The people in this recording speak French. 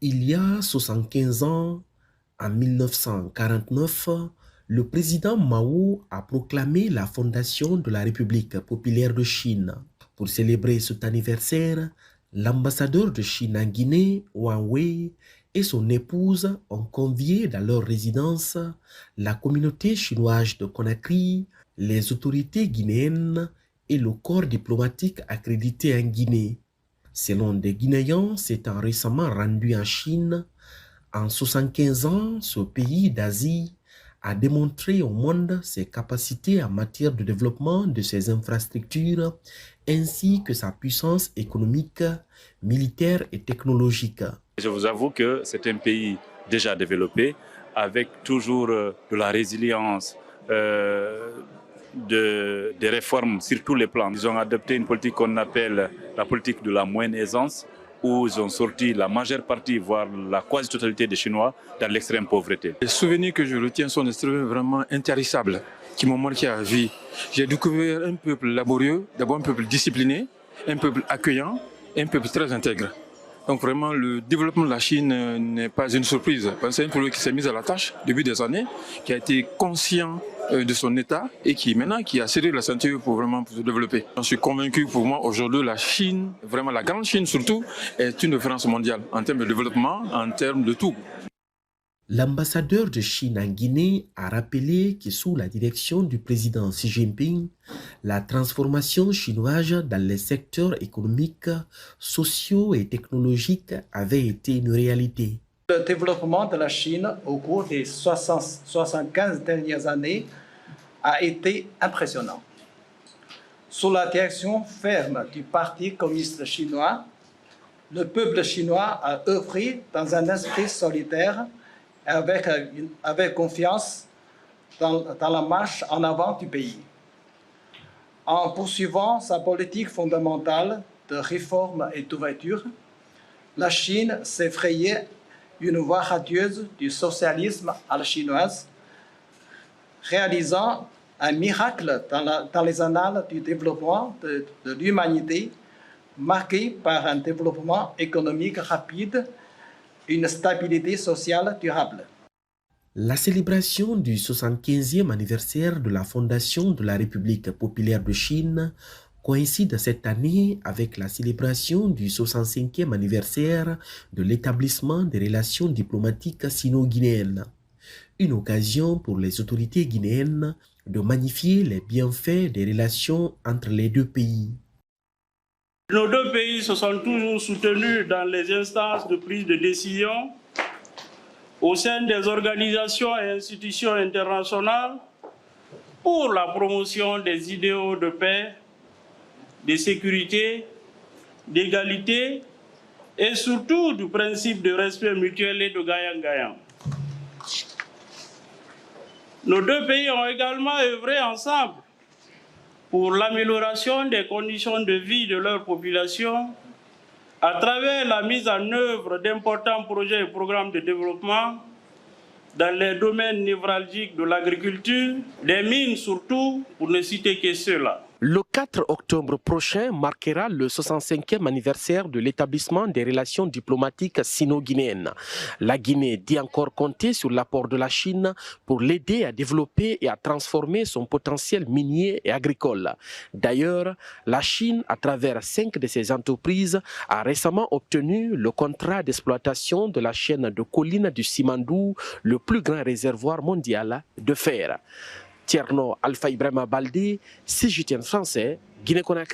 Il y a 75 ans, en 1949, le président Mao a proclamé la fondation de la République populaire de Chine. Pour célébrer cet anniversaire, l'ambassadeur de Chine en Guinée, Wang Wei, et son épouse ont convié dans leur résidence la communauté chinoise de Conakry, les autorités guinéennes et le corps diplomatique accrédité en Guinée. Selon des Guinéens s'étant récemment rendus en Chine, en 75 ans, ce pays d'Asie a démontré au monde ses capacités en matière de développement de ses infrastructures ainsi que sa puissance économique, militaire et technologique. Je vous avoue que c'est un pays déjà développé avec toujours de la résilience, des réformes sur tous les plans. Ils ont adopté une politique qu'on appelle la politique de la moyenne aisance, où ils ont sorti la majeure partie, voire la quasi-totalité des Chinois dans l'extrême pauvreté. Les souvenirs que je retiens sont des souvenirs vraiment intarissables, qui m'ont marqué à vie. J'ai découvert un peuple laborieux, d'abord un peuple discipliné, un peuple accueillant, un peuple très intègre. Donc vraiment, le développement de la Chine n'est pas une surprise. C'est un peuple qui s'est mis à la tâche depuis des années, qui a été conscient de son état et qui maintenant qui a serré la ceinture pour vraiment se développer. Je suis convaincu pour moi aujourd'hui la Chine, vraiment la grande Chine surtout, est une référence mondiale en termes de développement, en termes de tout. L'ambassadeur de Chine en Guinée a rappelé que sous la direction du président Xi Jinping, la transformation chinoise dans les secteurs économiques, sociaux et technologiques avait été une réalité. Le développement de la Chine au cours des 75 dernières années a été impressionnant. Sous la direction ferme du Parti communiste chinois, le peuple chinois a œuvré dans un esprit solidaire avec confiance dans la marche en avant du pays. En poursuivant sa politique fondamentale de réforme et d'ouverture, la Chine s'est frayée une voie radieuse du socialisme à la chinoise, réalisant un miracle dans les annales du développement de l'humanité, marqué par un développement économique rapide, une stabilité sociale durable. La célébration du 75e anniversaire de la fondation de la République populaire de Chine coïncide cette année avec la célébration du 65e anniversaire de l'établissement des relations diplomatiques sino-guinéennes. Une occasion pour les autorités guinéennes de magnifier les bienfaits des relations entre les deux pays. Nos deux pays se sont toujours soutenus dans les instances de prise de décision au sein des organisations et institutions internationales pour la promotion des idéaux de paix, de sécurité, d'égalité et surtout du principe de respect mutuel et de gagnant-gagnant. Nos deux pays ont également œuvré ensemble pour l'amélioration des conditions de vie de leur population à travers la mise en œuvre d'importants projets et programmes de développement dans les domaines névralgiques de l'agriculture, des mines surtout, pour ne citer que ceux-là. Le 4 octobre prochain marquera le 65e anniversaire de l'établissement des relations diplomatiques sino-guinéennes. La Guinée dit encore compter sur l'apport de la Chine pour l'aider à développer et à transformer son potentiel minier et agricole. D'ailleurs, la Chine, à travers 5 de ses entreprises, a récemment obtenu le contrat d'exploitation de la chaîne de collines du Simandou, le plus grand réservoir mondial de fer. Tierno Alpha Ibrahima Baldé, CGTN français, Guinée-Conakry.